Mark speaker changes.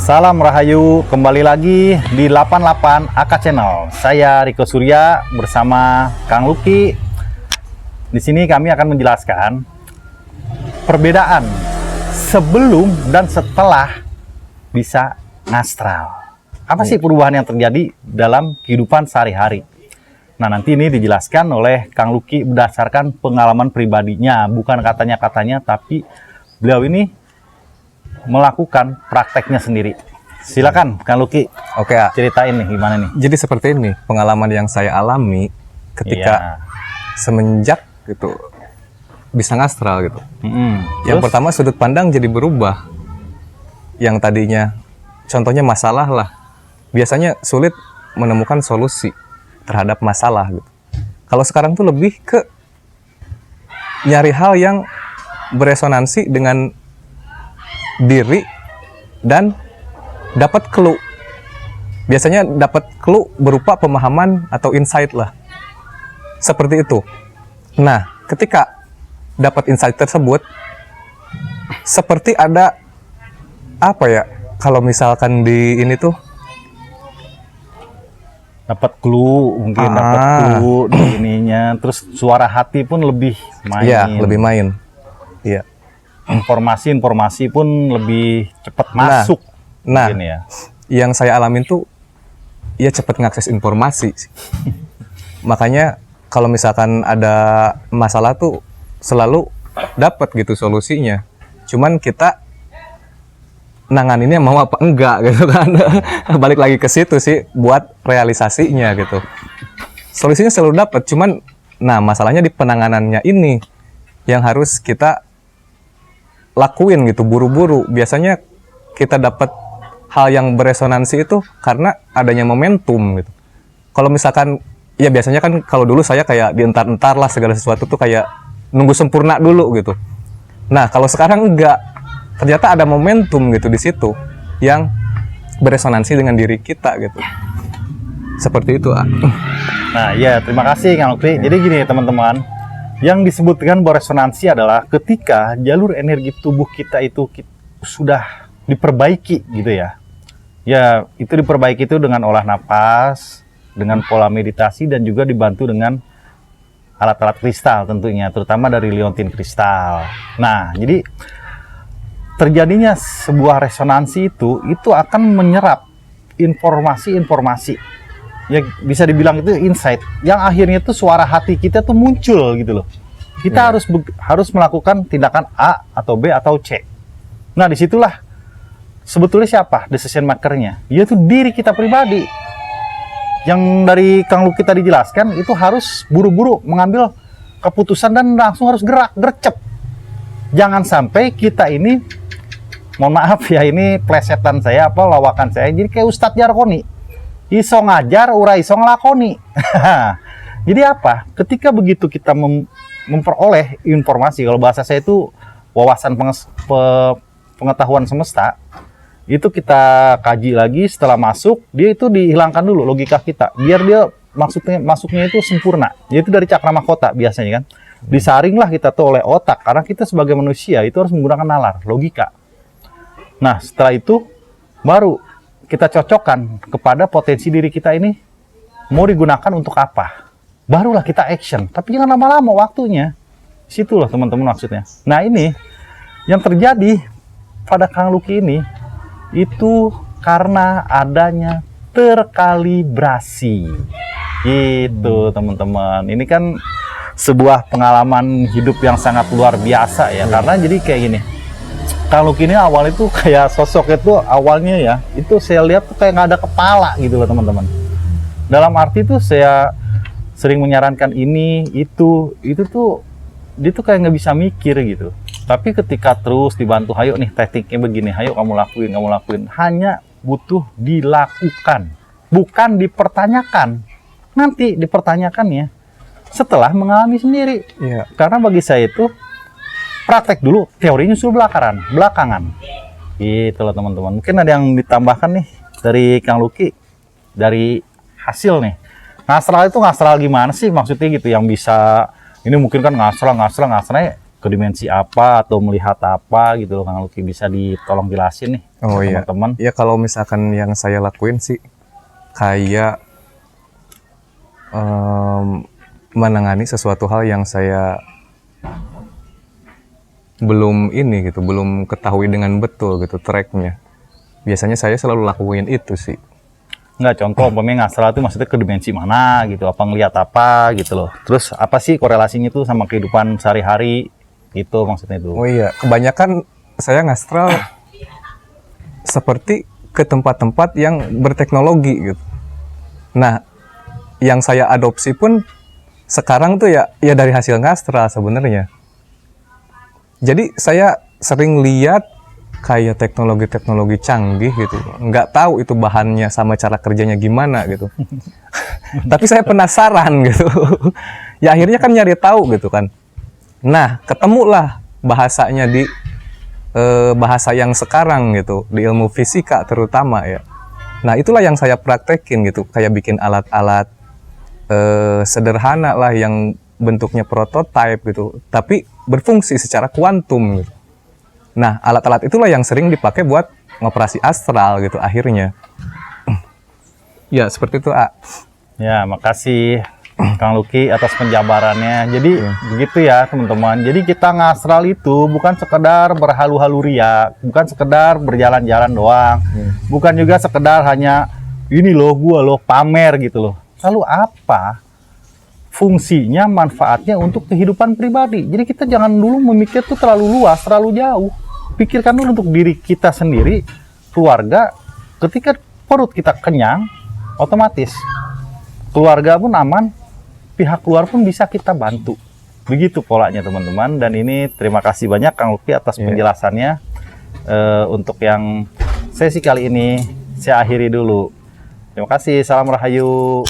Speaker 1: Salam Rahayu, kembali lagi di 88 AK Channel. Saya Riko Surya bersama Kang Luki. Di sini kami akan menjelaskan perbedaan sebelum dan setelah bisa ngastral. Apa sih perubahan yang terjadi dalam kehidupan sehari-hari? Nah, nanti ini dijelaskan oleh Kang Luki berdasarkan pengalaman pribadinya, bukan katanya-katanya, tapi beliau ini melakukan prakteknya sendiri. Silakan Kang Luki.
Speaker 2: Oke,
Speaker 1: ceritain nih gimana nih.
Speaker 2: jadi seperti ini pengalaman yang saya alami ketika semenjak gitu bisa ngastral gitu. Yang pertama, sudut pandang jadi berubah. Yang tadinya contohnya masalah lah, biasanya sulit menemukan solusi terhadap masalah gitu. Kalau sekarang tuh lebih ke nyari hal yang beresonansi dengan diri dan dapat clue. Biasanya dapat clue berupa pemahaman atau insight lah. Seperti itu. Nah, ketika dapat insight tersebut, seperti ada apa ya? Kalau misalkan di ini tuh
Speaker 1: dapat clue, mungkin dapat clue di ininya, terus suara hati pun lebih main.
Speaker 2: Iya, lebih main. Iya.
Speaker 1: Informasi pun lebih cepat masuk.
Speaker 2: Nah,
Speaker 1: ya.
Speaker 2: Yang saya alamin tuh ya cepat ngakses informasi. Makanya kalau misalkan ada masalah tuh selalu dapat gitu solusinya. Cuman kita nanganinnya mau apa enggak gitu kan. Balik lagi ke situ sih buat realisasinya gitu. Solusinya selalu dapat, cuman nah masalahnya di penanganannya ini yang harus kita lakuin gitu buru-buru. Biasanya kita dapat hal yang beresonansi itu karena adanya momentum gitu. Kalau misalkan ya biasanya kan kalau dulu saya kayak dientar-entar lah segala sesuatu tuh kayak nunggu sempurna dulu gitu. Nah, kalau sekarang enggak. Ternyata ada momentum gitu di situ yang beresonansi dengan diri kita gitu. Seperti itu,
Speaker 1: Nah, ya terima kasih Kang Luki. Jadi gini teman-teman, yang disebutkan beresonansi adalah ketika jalur energi tubuh kita itu sudah diperbaiki gitu ya. Ya, itu diperbaiki itu dengan olah napas, dengan pola meditasi, dan juga dibantu dengan alat-alat kristal tentunya, terutama dari liontin kristal. Nah, jadi terjadinya sebuah resonansi itu akan menyerap informasi-informasi. Ya bisa dibilang itu insight yang akhirnya tuh suara hati kita tuh muncul gitu loh. Kita harus melakukan tindakan A atau B atau C. Nah, disitulah sebetulnya siapa decision makernya? Yaitu diri kita pribadi. Yang dari Kang Luki tadi jelaskan itu harus buru-buru mengambil keputusan dan langsung harus gercep. Jangan sampai kita ini, mohon maaf ya, ini plesetan saya apa lawakan saya, jadi kayak Ustadz Jarkoni. Iso ngajar, ura iso ngelakoni. Jadi apa? Ketika begitu kita memperoleh informasi, kalau bahasa saya itu wawasan pengetahuan semesta, itu kita kaji lagi setelah masuk, dia itu dihilangkan dulu logika kita, biar dia masuknya itu sempurna. Yaitu dari cakra mahkota biasanya kan. Disaringlah kita tuh oleh otak, karena kita sebagai manusia itu harus menggunakan nalar, logika. Nah, setelah itu baru kita cocokkan kepada potensi diri kita ini mau digunakan untuk apa. Barulah kita action, tapi jangan lama-lama waktunya. Situlah teman-teman maksudnya. Nah, ini yang terjadi pada Kang Luki ini itu karena adanya terkalibrasi. Gitu teman-teman. Ini kan sebuah pengalaman hidup yang sangat luar biasa ya. Karena jadi kayak gini, Kang Luki ini awal itu kayak sosok itu awalnya ya, itu saya lihat tuh kayak nggak ada kepala gitu loh teman-teman. Dalam arti tuh saya sering menyarankan ini, itu tuh dia tuh kayak nggak bisa mikir gitu. Tapi ketika terus dibantu, hayo nih tekniknya begini, hayo kamu lakuin. Hanya butuh dilakukan, bukan dipertanyakan. Nanti dipertanyakannya setelah mengalami sendiri.
Speaker 2: Iya.
Speaker 1: Karena bagi saya itu praktek dulu, teorinya nyusul belakangan. Gitu loh teman-teman. Mungkin ada yang ditambahkan nih dari Kang Luki, dari hasil nih. Ngastral itu ngastral gimana sih maksudnya gitu, yang bisa, ini mungkin kan ngastral ke dimensi apa atau melihat apa gitu loh, Kang Luki, bisa ditolong jelasin nih
Speaker 2: Oh
Speaker 1: ke
Speaker 2: iya.
Speaker 1: teman-teman.
Speaker 2: Ya kalau misalkan yang saya lakuin sih kayak menangani sesuatu hal yang saya belum ini gitu, belum ketahui dengan betul gitu tracknya. Biasanya saya selalu lakuin itu sih.
Speaker 1: Nggak, contoh umpamanya ngastral itu maksudnya ke dimensi mana gitu, apa ngelihat apa gitu loh. Terus apa sih korelasinya itu sama kehidupan sehari-hari gitu maksudnya itu.
Speaker 2: Oh iya, kebanyakan saya ngastral seperti ke tempat-tempat yang berteknologi gitu. Nah, yang saya adopsi pun sekarang tuh ya dari hasil ngastral sebenarnya. Jadi saya sering lihat kayak teknologi-teknologi canggih gitu, nggak tahu itu bahannya sama cara kerjanya gimana gitu. Tapi saya penasaran gitu. Ya akhirnya kan nyari tahu gitu kan. Nah, ketemulah bahasanya di bahasa yang sekarang gitu, di ilmu fisika terutama ya. Nah, itulah yang saya praktekin gitu, kayak bikin alat-alat sederhana lah yang bentuknya prototipe gitu, tapi berfungsi secara kuantum gitu. Nah, alat-alat itulah yang sering dipakai buat ngoperasi astral gitu akhirnya. Ya, seperti itu, A.
Speaker 1: Ya, makasih Kang Luki atas penjabarannya. Jadi begitu ya teman-teman. Jadi kita ngastral itu bukan sekedar berhalu-halu ria, bukan sekedar berjalan-jalan doang, bukan juga sekedar hanya ini loh gua loh pamer gitu loh. Lalu apa fungsinya, manfaatnya untuk kehidupan pribadi? Jadi kita jangan dulu memikir tuh terlalu luas, terlalu jauh. Pikirkan dulu untuk diri kita sendiri, keluarga. Ketika perut kita kenyang, otomatis keluarga pun aman, pihak luar pun bisa kita bantu. Begitu polanya teman-teman. Dan ini terima kasih banyak Kang Luki atas penjelasannya. Untuk yang sesi kali ini saya akhiri dulu. Terima kasih, salam rahayu.